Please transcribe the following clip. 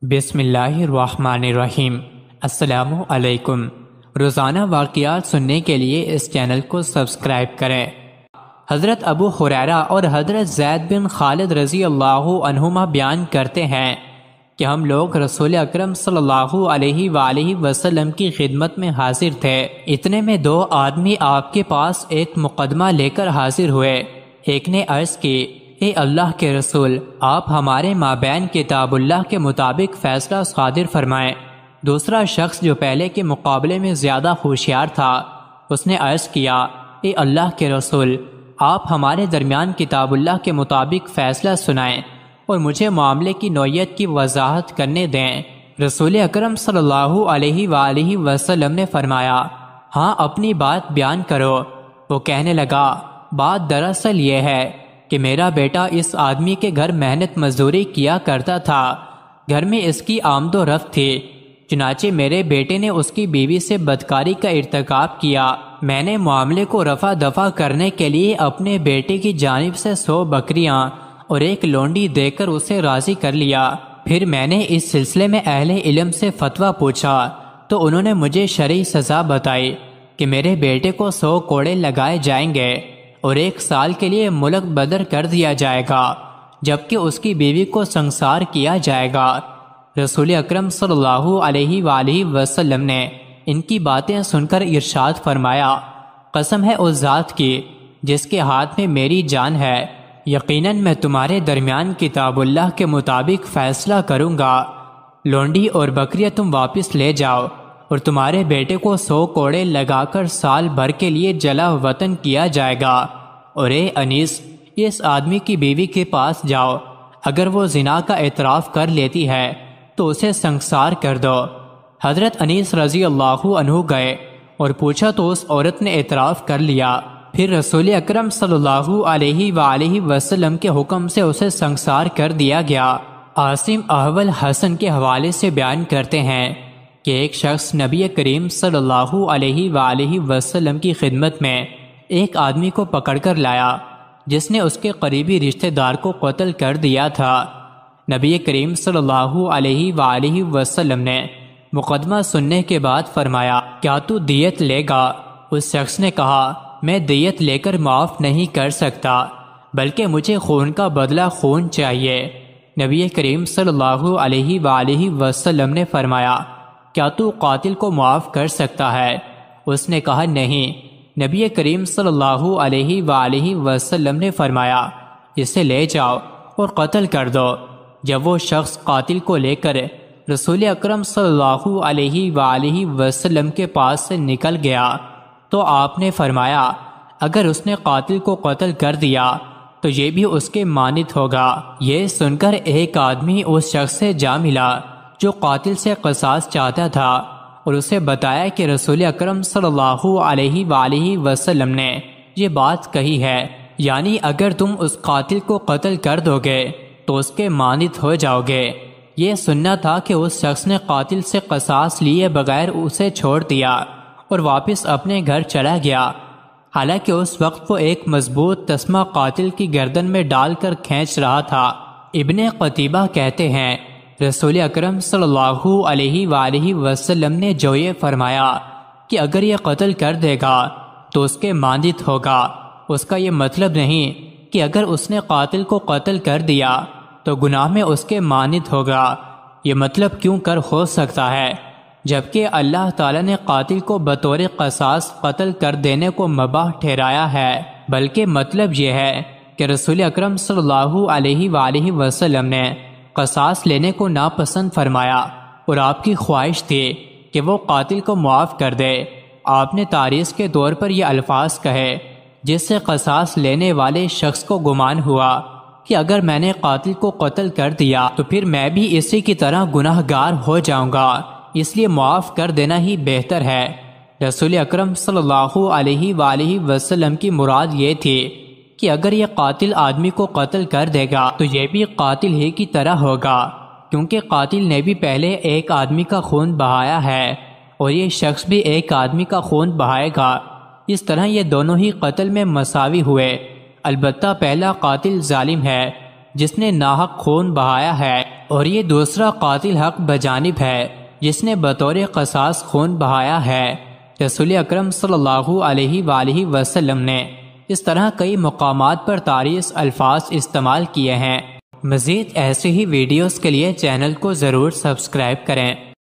بسم اللہ الرحمن الرحیم۔ السلام علیکم۔ روزانہ واقعات سننے کے لیے اس چینل کو سبسکرائب کریں۔ حضرت ابو ہریرہ اور حضرت زید بن خالد رضی اللہ عنہما بیان کرتے ہیں کہ ہم لوگ رسول اکرم صلی اللہ علیہ وآلہ وسلم کی خدمت میں حاضر تھے۔ اتنے میں دو آدمی آپ کے پاس ایک مقدمہ لے کر حاضر ہوئے۔ ایک نے عرض کی، اے اللہ کے رسول، آپ ہمارے مابین کتاب اللہ کے مطابق فیصلہ صادر فرمائیں۔ دوسرا شخص جو پہلے کے مقابلے میں زیادہ ہوشیار تھا، اس نے عرض کیا، اے اللہ کے رسول، آپ ہمارے درمیان کتاب اللہ کے مطابق فیصلہ سنائیں اور مجھے معاملے کی نوعیت کی وضاحت کرنے دیں۔ رسول اکرم صلی اللہ علیہ وآلہ وسلم نے فرمایا، ہاں اپنی بات بیان کرو۔ وہ کہنے لگا، بات دراصل یہ ہے کہ میرا بیٹا اس آدمی کے گھر محنت مزدوری کیا کرتا تھا، گھر میں اس کی آمد و رفت تھی، چنانچہ میرے بیٹے نے اس کی بیوی سے بدکاری کا ارتکاب کیا۔ میں نے معاملے کو رفع دفع کرنے کے لیے اپنے بیٹے کی جانب سے 100 بکریاں اور ایک لونڈی دے کر اسے راضی کر لیا۔ پھر میں نے اس سلسلے میں اہل علم سے فتویٰ پوچھا تو انہوں نے مجھے شرعی سزا بتائی کہ میرے بیٹے کو 100 کوڑے لگائے جائیں گے اور 1 سال کے لیے ملک بدر کر دیا جائے گا، جبکہ اس کی بیوی کو سنسار کیا جائے گا۔ رسول اکرم صلی اللہ علیہ وآلہ وسلم نے ان کی باتیں سن کر ارشاد فرمایا، قسم ہے اس ذات کی جس کے ہاتھ میں میری جان ہے، یقیناً میں تمہارے درمیان کتاب اللہ کے مطابق فیصلہ کروں گا۔ لونڈی اور بکریاں تم واپس لے جاؤ اور تمہارے بیٹے کو 100 کوڑے لگا کر سال بھر کے لیے جلا وطن کیا جائے گا۔ اور اے انیس، اس آدمی کی بیوی کے پاس جاؤ، اگر وہ زنا کا اعتراف کر لیتی ہے تو اسے سنسار کر دو۔ حضرت انیس رضی اللہ عنہ گئے اور پوچھا تو اس عورت نے اعتراف کر لیا۔ پھر رسول اکرم صلی اللہ علیہ وآلہ وسلم کے حکم سے اسے سنسار کر دیا گیا۔ عاصم احول حسن کے حوالے سے بیان کرتے ہیں کہ ایک شخص نبی کریم صلی اللہ علیہ وآلہ وسلم کی خدمت میں ایک آدمی کو پکڑ کر لایا جس نے اس کے قریبی رشتہ دار کو قتل کر دیا تھا۔ نبی کریم صلی اللہ علیہ وآلہ وسلم نے مقدمہ سننے کے بعد فرمایا، کیا تو دیت لے گا؟ اس شخص نے کہا، میں دیت لے کر معاف نہیں کر سکتا، بلکہ مجھے خون کا بدلہ خون چاہیے۔ نبی کریم صلی اللہ علیہ وآلہ وسلم نے فرمایا، کیا تو قاتل کو معاف کر سکتا ہے؟ اس نے کہا، نہیں۔ نبی کریم صلی اللہ علیہ وآلہ وسلم نے فرمایا، اسے لے جاؤ اور قتل کر دو۔ جب وہ شخص قاتل کو لے کر رسول اکرم صلی اللہ علیہ وآلہ وسلم کے پاس سے نکل گیا تو آپ نے فرمایا، اگر اس نے قاتل کو قتل کر دیا تو یہ بھی اس کے مانند ہوگا۔ یہ سن کر ایک آدمی اس شخص سے جا ملا جو قاتل سے قصاص چاہتا تھا اور اسے بتایا کہ رسول اکرم صلی اللہ علیہ وآلہ وسلم نے یہ بات کہی ہے، یعنی اگر تم اس قاتل کو قتل کر دو گے تو اس کے مانند ہو جاؤ گے۔ یہ سننا تھا کہ اس شخص نے قاتل سے قصاص لیے بغیر اسے چھوڑ دیا اور واپس اپنے گھر چلا گیا، حالانکہ اس وقت وہ ایک مضبوط تسمہ قاتل کی گردن میں ڈال کر کھینچ رہا تھا۔ ابن قتیبہ کہتے ہیں، رسول اکرم صلی اللہ علیہ وآلہ وسلم نے جو یہ فرمایا کہ اگر یہ قتل کر دے گا تو اس کے مانند ہوگا، اس کا یہ مطلب نہیں کہ اگر اس نے قاتل کو قتل کر دیا تو گناہ میں اس کے مانند ہوگا۔ یہ مطلب کیوں کر ہو سکتا ہے جبکہ اللہ تعالیٰ نے قاتل کو بطور قصاص قتل کر دینے کو مباح ٹھہرایا ہے، بلکہ مطلب یہ ہے کہ رسول اکرم صلی اللہ علیہ وآلہ وسلم نے قصاص لینے کو ناپسند فرمایا اور آپ کی خواہش تھی کہ وہ قاتل کو معاف کر دے۔ آپ نے تعریض کے طور پر یہ الفاظ کہے جس سے قصاص لینے والے شخص کو گمان ہوا کہ اگر میں نے قاتل کو قتل کر دیا تو پھر میں بھی اسی کی طرح گناہ گار ہو جاؤں گا، اس لیے معاف کر دینا ہی بہتر ہے۔ رسول اکرم صلی اللہ علیہ وآلہ وسلم کی مراد یہ تھی کہ اگر یہ قاتل آدمی کو قتل کر دے گا تو یہ بھی قاتل ہی کی طرح ہوگا، کیونکہ قاتل نے بھی پہلے ایک آدمی کا خون بہایا ہے اور یہ شخص بھی ایک آدمی کا خون بہائے گا۔ اس طرح یہ دونوں ہی قتل میں مساوی ہوئے، البتہ پہلا قاتل ظالم ہے جس نے ناحق خون بہایا ہے، اور یہ دوسرا قاتل حق بجانب ہے جس نے بطور قصاص خون بہایا ہے۔ رسول اکرم صلی اللہ علیہ وآلہ وسلم نے اس طرح کئی مقامات پر تعریض الفاظ استعمال کیے ہیں۔ مزید ایسے ہی ویڈیوز کے لیے چینل کو ضرور سبسکرائب کریں۔